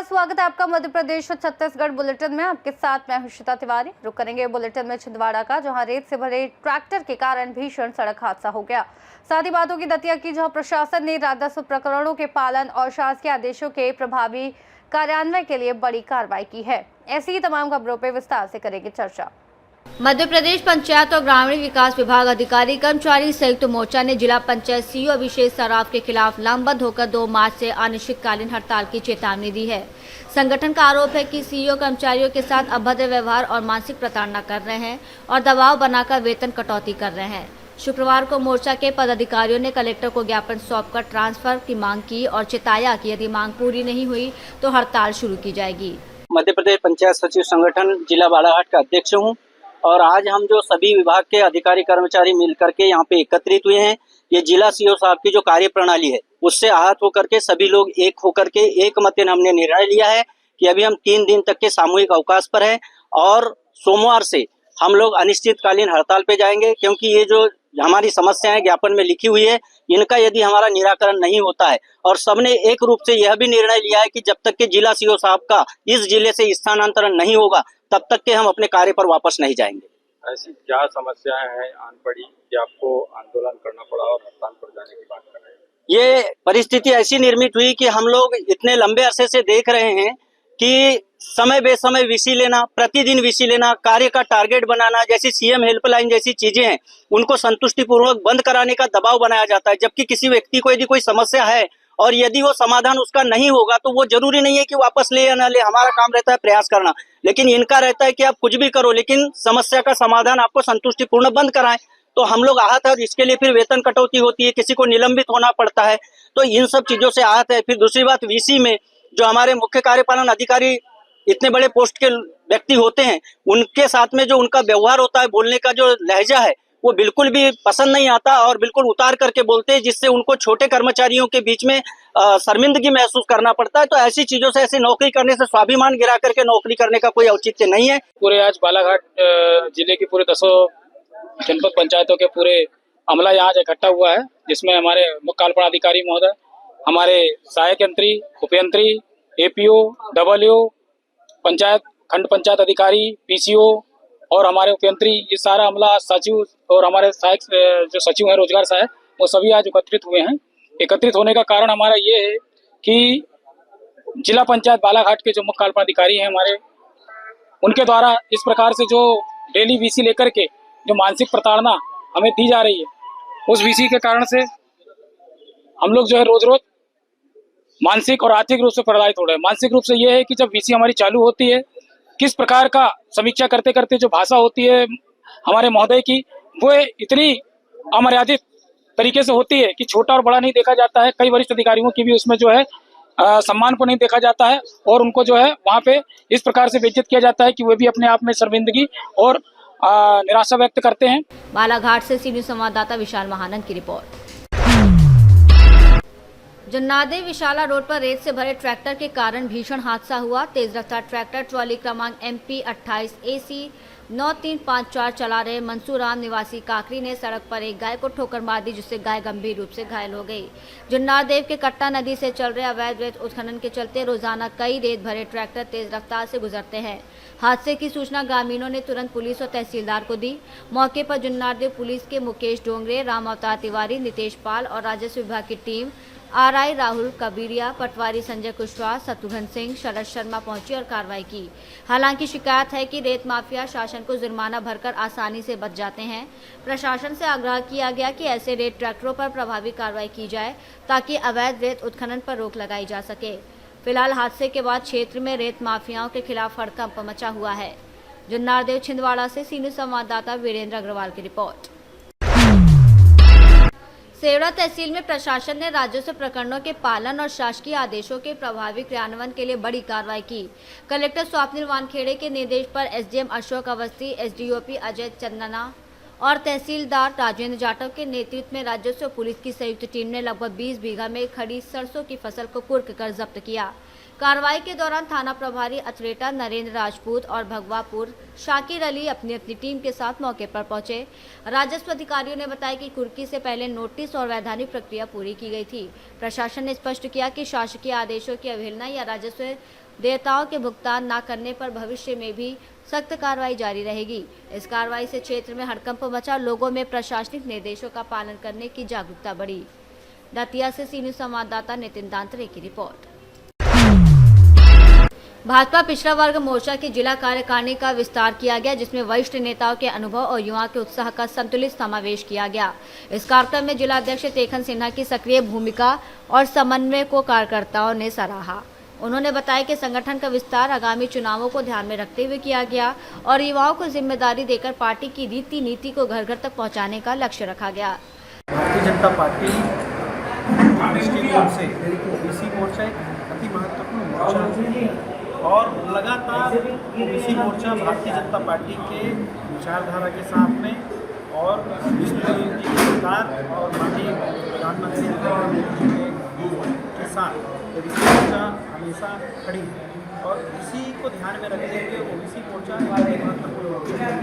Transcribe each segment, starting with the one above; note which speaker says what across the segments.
Speaker 1: स्वागत है आपका मध्य प्रदेश और छत्तीसगढ़ बुलेटिन में। आपके साथ मैं हर्षिता तिवारी। रुक करेंगे बुलेटिन में छिंदवाड़ा का, जहां रेत से भरे ट्रैक्टर के कारण भीषण सड़क हादसा हो गया। साथ ही बातों की दतिया की, जहां प्रशासन ने राजस्व प्रकरणों के पालन और शासकीय आदेशों के प्रभावी कार्यान्वयन के लिए बड़ी कार्रवाई की है। ऐसी ही तमाम खबरों पर विस्तार से करेंगे चर्चा।
Speaker 2: मध्य प्रदेश पंचायत और ग्रामीण विकास विभाग अधिकारी कर्मचारी संयुक्त मोर्चा ने जिला पंचायत सीईओ अभिषेक सराफ के खिलाफ लामबंद होकर 2 मार्च से अनिश्चितकालीन हड़ताल की चेतावनी दी है। संगठन का आरोप है कि सीईओ कर्मचारियों के साथ अभद्र व्यवहार और मानसिक प्रताड़ना कर रहे हैं और दबाव बनाकर वेतन कटौती कर रहे हैं। शुक्रवार को मोर्चा के पदाधिकारियों ने कलेक्टर को ज्ञापन सौंपकर ट्रांसफर की मांग की और चेताया कि यदि मांग पूरी नहीं हुई तो हड़ताल शुरू की जाएगी।
Speaker 3: मध्य प्रदेश पंचायत सचिव संगठन जिला बालाघाट का अध्यक्ष हूँ और आज हम जो सभी विभाग के अधिकारी कर्मचारी मिल करके यहाँ पे एकत्रित हुए हैं, ये जिला सीईओ साहब की जो कार्य प्रणाली है उससे आहत होकर के सभी लोग एक होकर के एक मतेन हमने निर्णय लिया है कि अभी हम 3 दिन तक के सामूहिक अवकाश पर हैं और सोमवार से हम लोग अनिश्चितकालीन हड़ताल पे जाएंगे, क्योंकि ये जो हमारी समस्याएं ज्ञापन में लिखी हुई है इनका यदि हमारा निराकरण नहीं होता है और सबने एक रूप से यह भी निर्णय लिया है कि जब तक के जिला सीईओ साहब का इस जिले से स्थानांतरण नहीं होगा तब तक के हम अपने कार्य पर वापस नहीं जाएंगे।
Speaker 4: ऐसी क्या समस्याएं हैं आन पड़ी कि आपको आंदोलन करना पड़ा और हड़ताल पर जाने की बात कर रहे हैं?
Speaker 3: ये परिस्थिति ऐसी निर्मित हुई कि हम लोग इतने लंबे अरसे से देख रहे हैं कि समय बेसमय वीसी लेना, प्रतिदिन वीसी लेना, कार्य का टारगेट बनाना, जैसी सीएम हेल्पलाइन जैसी चीजें हैं उनको संतुष्टिपूर्वक बंद कराने का दबाव बनाया जाता है। जबकि किसी व्यक्ति को यदि कोई समस्या है और यदि वो समाधान उसका नहीं होगा तो वो जरूरी नहीं है कि वापस ले या ना ले, हमारा काम रहता है प्रयास करना। लेकिन इनका रहता है कि आप कुछ भी करो लेकिन समस्या का समाधान आपको संतुष्टिपूर्ण बंद कराएं। तो हम लोग आहत है और इसके लिए फिर वेतन कटौती होती है, किसी को निलंबित होना पड़ता है, तो इन सब चीजों से आहत है। फिर दूसरी बात, वीसी में जो हमारे मुख्य कार्यपालन अधिकारी इतने बड़े पोस्ट के व्यक्ति होते हैं उनके साथ में जो उनका व्यवहार होता है, बोलने का जो लहजा है वो बिल्कुल भी पसंद नहीं आता और बिल्कुल उतार करके बोलते हैं, जिससे उनको छोटे कर्मचारियों के बीच में शर्मिंदगी महसूस करना पड़ता है। तो ऐसी चीजों से, ऐसी नौकरी करने से स्वाभिमान गिरा करके नौकरी करने का कोई औचित्य नहीं है।
Speaker 4: पूरे आज बालाघाट जिले की पूरे 10 जनपद पंचायतों के पूरे अमला यहाँ इकट्ठा हुआ है, जिसमें हमारे मुख्य कार्यपालन अधिकारी महोदय, हमारे सहायक यंत्री, उपयंत्री, एपीओ, डबलईओ, पंचायत खंड पंचायत अधिकारी, पीसीओ और हमारे उपयंत्री, ये सारा अमला, सचिव और हमारे सहायक जो सचिव हैं रोजगार सहायक, वो सभी आज एकत्रित हुए हैं। एकत्रित होने का कारण हमारा ये है कि जिला पंचायत बालाघाट के जो मुख्य कार्यपालन अधिकारी हैं हमारे, उनके द्वारा इस प्रकार से जो डेली वीसी लेकर के जो मानसिक प्रताड़ना हमें दी जा रही है, उस वीसी के कारण से हम लोग जो है रोज रोज मानसिक और आर्थिक रूप से प्रभावित हो रहे हैं। मानसिक रूप से ये है कि जब वीसी हमारी चालू होती है, किस प्रकार का समीक्षा करते करते जो भाषा होती है हमारे महोदय की, वो इतनी अमर्यादित तरीके से होती है कि छोटा और बड़ा नहीं देखा जाता है। कई वरिष्ठ अधिकारियों की भी उसमें जो है सम्मान को नहीं देखा जाता है और उनको जो है वहाँ पे इस प्रकार से बेइज्जत किया जाता है कि वे भी अपने आप में शर्मिंदगी और निराशा व्यक्त करते हैं।
Speaker 2: बालाघाट से सी न्यूज संवाददाता विशाल महानंद की रिपोर्ट। जन्नादेव विशाला रोड पर रेत से भरे ट्रैक्टर के कारण भीषण हादसा हुआ। तेज रफ्तार ट्रैक्टर ट्रॉली क्रमांक MP 28 AC 9354 चला रहे मंसूर राम निवासी काकरी ने सड़क पर एक गाय को ठोकर मार दी, जिससे गाय गंभीर रूप से घायल हो गई। जन्नादेव के कट्टा नदी से चल रहे अवैध रेत उत्खनन के चलते रोजाना कई रेत भरे ट्रैक्टर तेज रफ्तार से गुजरते हैं। हादसे की सूचना ग्रामीणों ने तुरंत पुलिस और तहसीलदार को दी। मौके पर जन्नादेव पुलिस के मुकेश डोंगरे, राम अवतार तिवारी, नितेश पाल और राजस्व विभाग की टीम, RI राहुल कबीरिया, पटवारी संजय कुशवाहा, शत्रुघ्न सिंह, शरद शर्मा पहुंची और कार्रवाई की। हालांकि शिकायत है कि रेत माफिया शासन को जुर्माना भरकर आसानी से बच जाते हैं। प्रशासन से आग्रह किया गया कि ऐसे रेत ट्रैक्टरों पर प्रभावी कार्रवाई की जाए ताकि अवैध रेत उत्खनन पर रोक लगाई जा सके। फिलहाल हादसे के बाद क्षेत्र में रेत माफियाओं के खिलाफ हड़कंप मचा हुआ है। जन्नादेव छिंदवाड़ा से सी न्यूज संवाददाता वीरेंद्र अग्रवाल की रिपोर्ट। सेवड़ा तहसील में प्रशासन ने राजस्व प्रकरणों के पालन और शासकीय आदेशों के प्रभावी क्रियान्वयन के लिए बड़ी कार्रवाई की। कलेक्टर स्वप्निल वानखेड़े के निर्देश पर SDM अशोक अवस्थी, SDOP अजय चंदना और तहसीलदार राजेंद्र जाटव के नेतृत्व में राजस्व पुलिस की संयुक्त टीम ने लगभग 20 बीघा में खड़ी सरसों की फसल को कुर्क कर जब्त किया। कार्रवाई के दौरान थाना प्रभारी अथरेटा नरेंद्र राजपूत और भगवापुर शाकिर अली अपनी अपनी टीम के साथ मौके पर पहुंचे। राजस्व अधिकारियों ने बताया कि कुर्की से पहले नोटिस और वैधानिक प्रक्रिया पूरी की गई थी। प्रशासन ने स्पष्ट किया कि शासकीय आदेशों की अवहेलना या राजस्व देयताओं के भुगतान न करने पर भविष्य में भी सख्त कार्रवाई जारी रहेगी। इस कार्रवाई से क्षेत्र में हड़कंप मचा, लोगों में प्रशासनिक निर्देशों का पालन करने की जागरूकता बढ़ी। दतिया से सी न्यूज़ संवाददाता नितिन दांतरे की रिपोर्ट। भाजपा पिछड़ा वर्ग मोर्चा की जिला कार्यकारिणी का विस्तार किया गया, जिसमें वरिष्ठ नेताओं के अनुभव और युवाओं के उत्साह का संतुलित समावेश किया गया। इस कार्यक्रम में जिला अध्यक्ष तेखन सिन्हा की सक्रिय भूमिका और समन्वय को कार्यकर्ताओं ने सराहा। उन्होंने बताया कि संगठन का विस्तार आगामी चुनावों को ध्यान में रखते हुए किया गया और युवाओं को जिम्मेदारी देकर पार्टी की रीति नीति को घर घर तक पहुँचाने का लक्ष्य रखा गया।
Speaker 5: भारतीय जनता पार्टी दृष्टिकोण से ओबीसी मोर्चा एक अति महत्वपूर्ण मोर्चा है और लगातार ओबीसी मोर्चा भारतीय जनता पार्टी के विचारधारा के साथ में और विष्णु जी की सरकार और माननीय प्रधानमंत्री नरेंद्र मोदी के साथ ओबीसी मोर्चा हमेशा खड़ी है और इसी को ध्यान में रखते हुए ओबीसी मोर्चा एक महत्वपूर्ण मोर्चा है।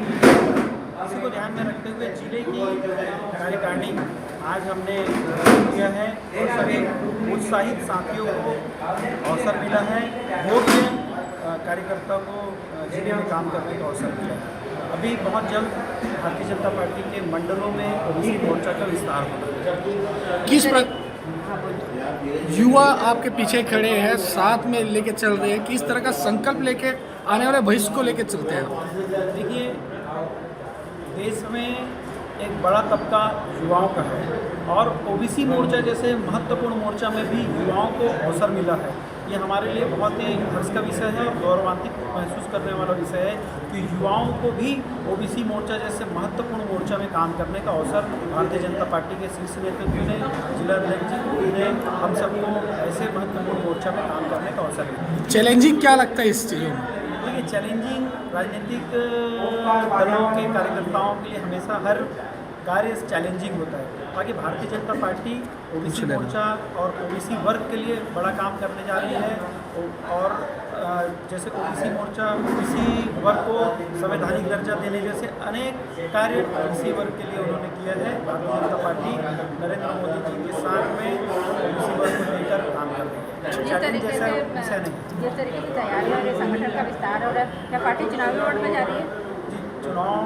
Speaker 5: इसी को ध्यान में रखते हुए जिले की कार्यकारिणी आज हमने किया है और सभी उत्साहित साथियों को अवसर मिला है, योग्य कार्यकर्ताओं को जिले में काम करने का अवसर मिला है। अभी बहुत जल्द भारतीय जनता पार्टी के मंडलों में ओबीसी मोर्चा का विस्तार होगा।
Speaker 6: किस युवा आपके पीछे खड़े हैं, साथ में लेके चल रहे हैं, किस तरह का संकल्प लेके आने वाले भविष्य को लेके चलते हैं?
Speaker 5: देखिए, देश में एक बड़ा तबका युवाओं का है और ओबीसी मोर्चा जैसे महत्वपूर्ण मोर्चा में भी युवाओं को अवसर मिला है। ये हमारे लिए बहुत ही हर्ष का विषय है और गौरवान्वित महसूस करने वाला विषय है कि युवाओं को भी ओबीसी मोर्चा जैसे महत्वपूर्ण मोर्चा में काम करने का अवसर भारतीय जनता पार्टी के शीर्ष नेतृत्व ने, जिला अध्यक्ष जी ने हम सबको ऐसे महत्वपूर्ण मोर्चा में काम करने का अवसर मिला।
Speaker 6: चैलेंजिंग क्या लगता है इस चीज़ों में?
Speaker 5: देखिए, चैलेंजिंग राजनीतिक दलों के कार्यकर्ताओं के लिए हमेशा हर कार्य चैलेंजिंग होता है। बाकी भारतीय जनता पार्टी ओबीसी मोर्चा और ओबीसी वर्ग के लिए बड़ा काम करने जा रही है और जैसे ओबीसी मोर्चा ओबीसी वर्ग को संवैधानिक दर्जा देने जैसे अनेक कार्य ओबीसी वर्ग के लिए उन्होंने किया है। भारतीय जनता पार्टी नरेंद्र मोदी जी के साथ में ओबीसी वर्ग को लेकर काम कर रही है। चैलेंज जैसा विषय नहीं।
Speaker 7: जिस तरीके की तैयारी और संगठन का विस्तार और क्या पार्टी चुनावी मोड में जा रही है?
Speaker 5: जी, चुनाव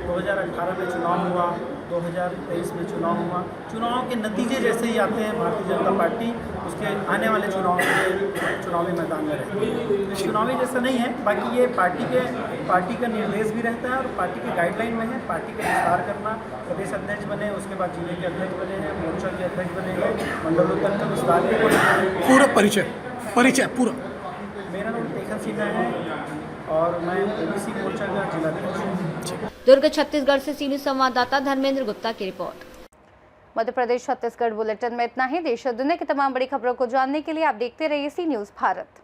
Speaker 5: 2018 में चुनाव हुआ, 2023 में चुनाव हुआ। चुनाव के नतीजे जैसे ही आते हैं भारतीय जनता पार्टी उसके आने वाले चुनाव के चुनावी मैदान में रहती है। चुनावी जैसा नहीं है, बाकी ये पार्टी का निर्देश भी रहता है और पार्टी के गाइडलाइन में है। पार्टी का विस्तार करना, प्रदेश अध्यक्ष बने, उसके बाद जिले के अध्यक्ष बने हैं, मोर्चा के अध्यक्ष बने हैं, मंडलों तक का विस्तार
Speaker 6: पूरा परिचय पूरा।
Speaker 5: मेरा नाम तेखन सिन्हा है और मैं ओबीसी मोर्चा का जिला अध्यक्ष हूँ।
Speaker 2: दुर्ग छत्तीसगढ़ से सी न्यूज़ संवाददाता धर्मेंद्र गुप्ता की रिपोर्ट।
Speaker 1: मध्य प्रदेश छत्तीसगढ़ बुलेटिन में इतना ही। देश और दुनिया की तमाम बड़ी खबरों को जानने के लिए आप देखते रहिए सी न्यूज़ भारत।